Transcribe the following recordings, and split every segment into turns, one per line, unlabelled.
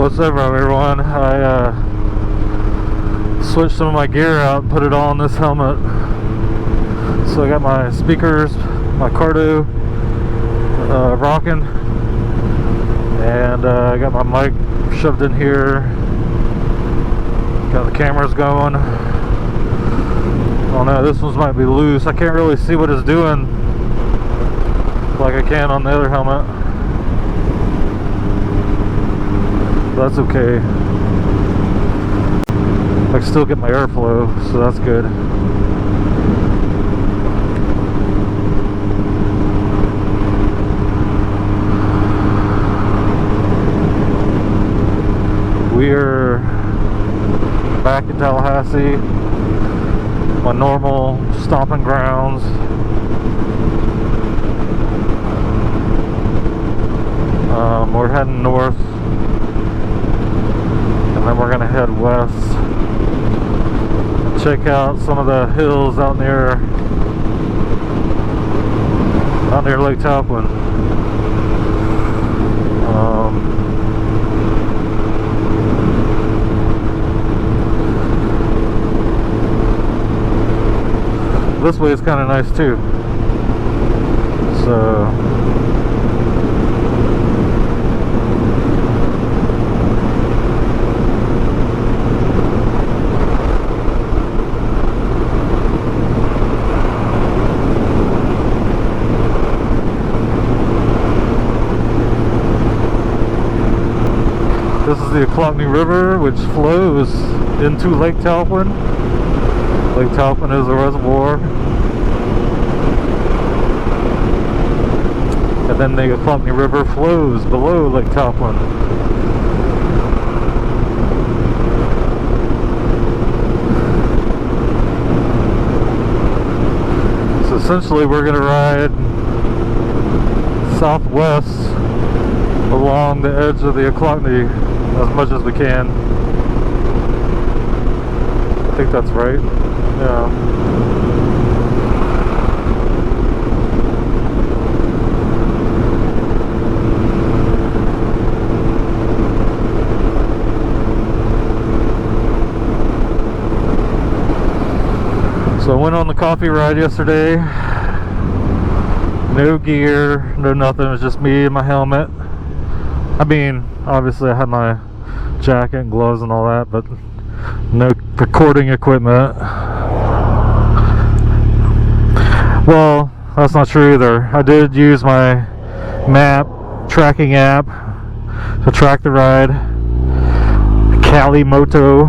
What's up, everyone? I switched some of my gear out and put it all on this helmet. So I got my speakers, my cardo rocking, and I got my mic shoved in here. Got the cameras going. Oh no, this one might be loose. I can't really see what it's doing like I can on the other helmet. That's okay. I can still get my airflow, so that's good. We are back in Tallahassee, my normal stomping grounds. We're heading north, and then we're gonna head west and check out some of the hills out near Lake Talquin. This way is kind of nice too. So this is the Ochlockonee River, which flows into Lake Talquin. Lake Talquin is a reservoir. And then the Ochlockonee River flows below Lake Talquin. So essentially we're going to ride southwest along the edge of the Ochlockonee as much as we can. I think that's right. Yeah. So I went on the coffee ride yesterday. No gear, no nothing. It was just me and my helmet. I mean, obviously I had my jacket and gloves and all that, but no recording equipment. Well, that's not true either. I did use my map tracking app to track the ride. Cali Moto.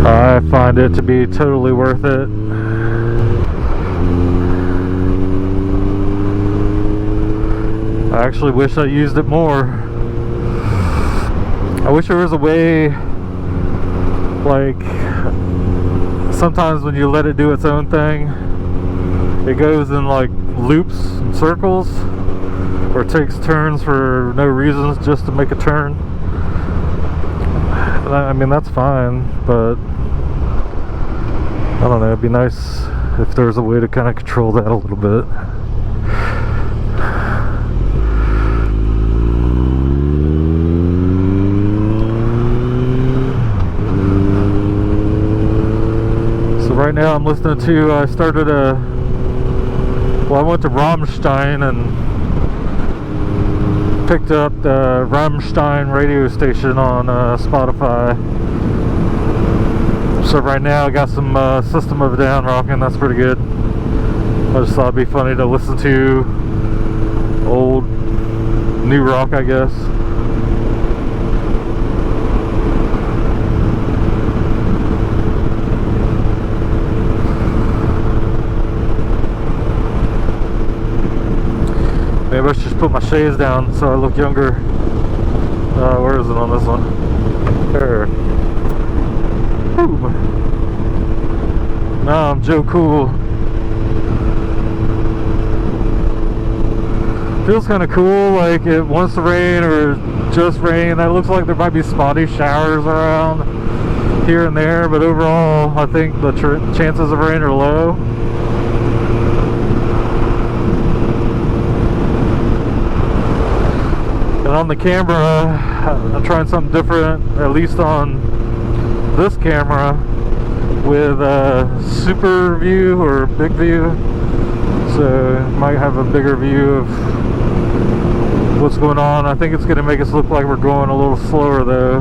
I find it to be totally worth it. I actually wish I used it more. I wish there was a way, like, sometimes when you let it do its own thing, it goes in like loops and circles, or it takes turns for no reasons just to make a turn. I mean, that's fine, but I don't know, it'd be nice if there was a way to kind of control that a little bit. Right now I'm listening to, I went to Rammstein and picked up the Rammstein radio station on Spotify. So right now I got some System of a Down rocking. That's pretty good. I just thought it'd be funny to listen to old new rock, I guess. Maybe I should just put my shades down so I look younger. Where is it on this one? There. Ooh. Now I'm Joe Cool. Feels kind of cool, like it wants to rain or just rain. It looks like there might be spotty showers around here and there, but overall I think the chances of rain are low. And on the camera, I'm trying something different, at least on this camera, with super view or big view. So might have a bigger view of what's going on. I think it's going to make us look like we're going a little slower though,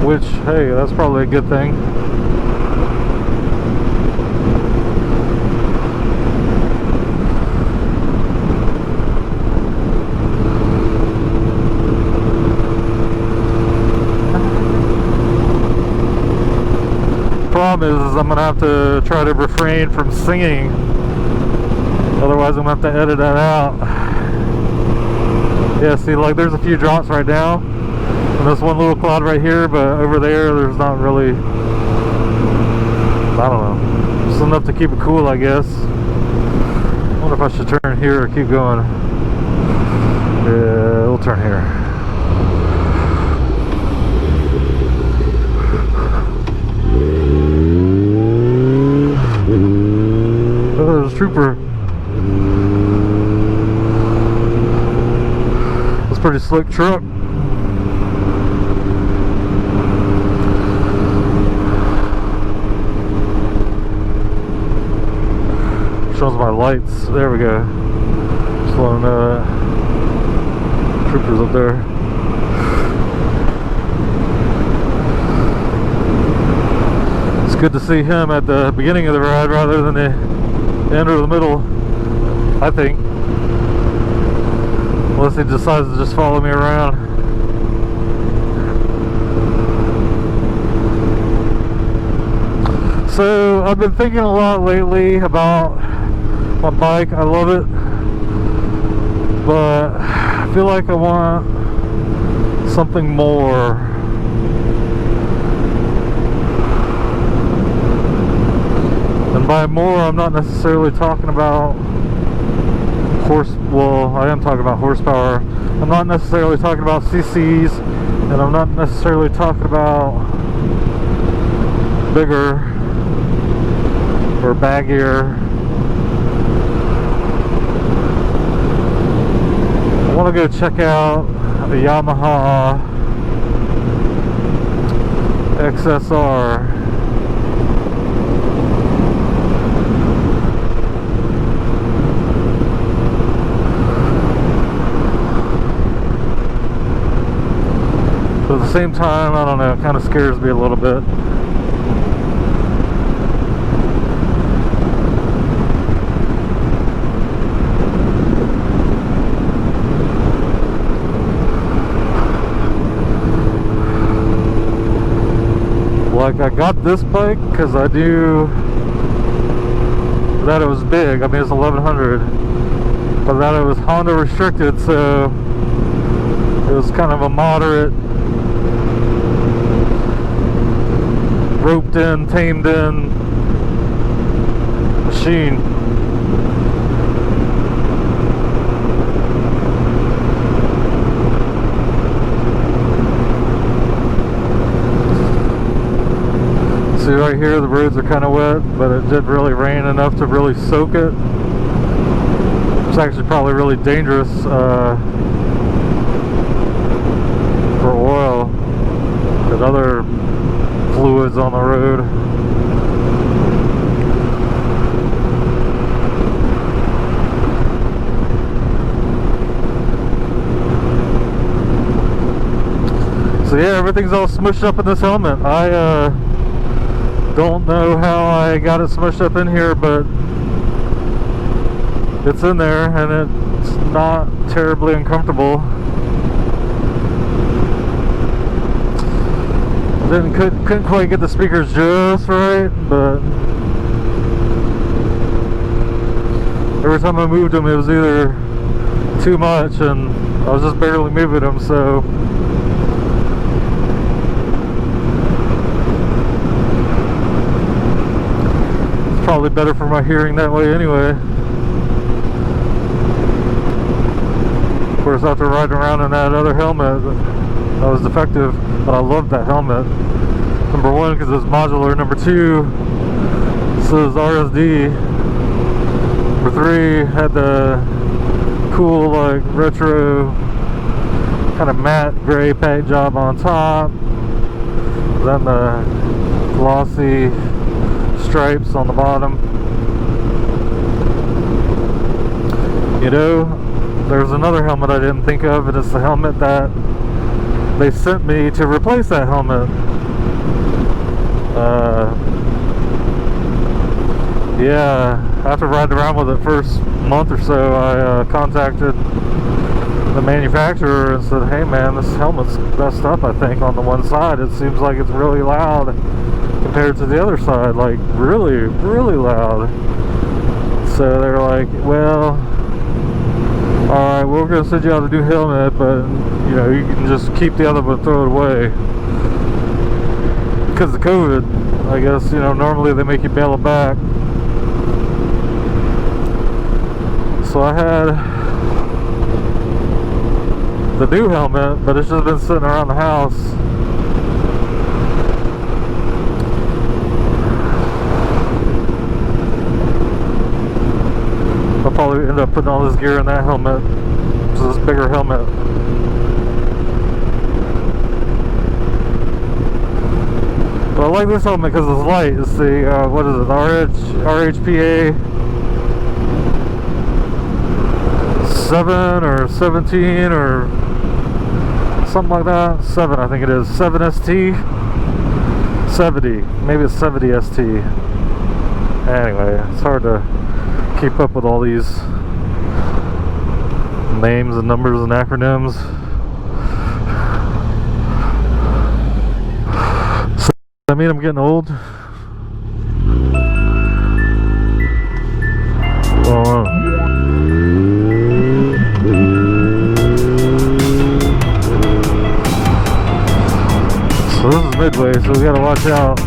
which, hey, that's probably a good thing. Problem is I'm gonna have to try to refrain from singing, otherwise I'm gonna have to edit that out. Yeah, see, like there's a few drops right now, and there's one little cloud right here, but over there's not really, I don't know, just enough to keep it cool, I guess. I wonder if I should turn here or keep going. Yeah, we'll turn here. Trooper. That's a pretty slick truck. Shows my lights. There we go. Just let them know that. Troopers up there. It's good to see him at the beginning of the ride rather than the end or the middle, I think, unless he decides to just follow me around. So I've been thinking a lot lately about my bike. I love it, but I feel like I want something more. And by more, I'm not necessarily talking about well, I am talking about horsepower. I'm not necessarily talking about CCs, and I'm not necessarily talking about bigger or baggier. I want to go check out the Yamaha XSR. But at the same time, I don't know, it kind of scares me a little bit. Like, I got this bike because I knew that it was big. I mean, it's 1100, but that it was Honda restricted, so it was kind of a moderate, roped in, tamed in machine. See right here, the roads are kind of wet, but it did really rain enough to really soak it. It's actually probably really dangerous for oil and other fluids on the road. So yeah, everything's all smushed up in this helmet. I don't know how I got it smushed up in here, but it's in there and it's not terribly uncomfortable. Couldn't quite get the speakers just right, but every time I moved them it was either too much and I was just barely moving them, so it's probably better for my hearing that way anyway. Of course, after riding around in that other helmet that was defective, but I loved that helmet. Number one, because it's modular. Number two, this is RSD. Number three, had the cool, like retro kind of matte gray paint job on top, then the glossy stripes on the bottom. You know, there's another helmet I didn't think of, and it's the helmet that they sent me to replace that helmet. Yeah, after riding around with it first month or so, I contacted the manufacturer and said, hey man, this helmet's messed up, I think, on the one side. It seems like it's really loud compared to the other side, like really, really loud. So they're like, well, alright, we're going to send you out a new helmet, but you know, you can just keep the other one, throw it away. Because of COVID, I guess, you know, normally they make you bail it back. So I had the new helmet, but it's just been sitting around the house. I'll probably end up putting all this gear in that helmet, so this bigger helmet. But I like this helmet because it's light. It's the, what is it, RHPA 7 or 17 or something like that. 7, I think it is. 7ST? 70. Maybe it's 70ST. Anyway, it's hard to keep up with all these names and numbers and acronyms. So, I mean, I'm getting old. So this is midway, so we gotta watch out.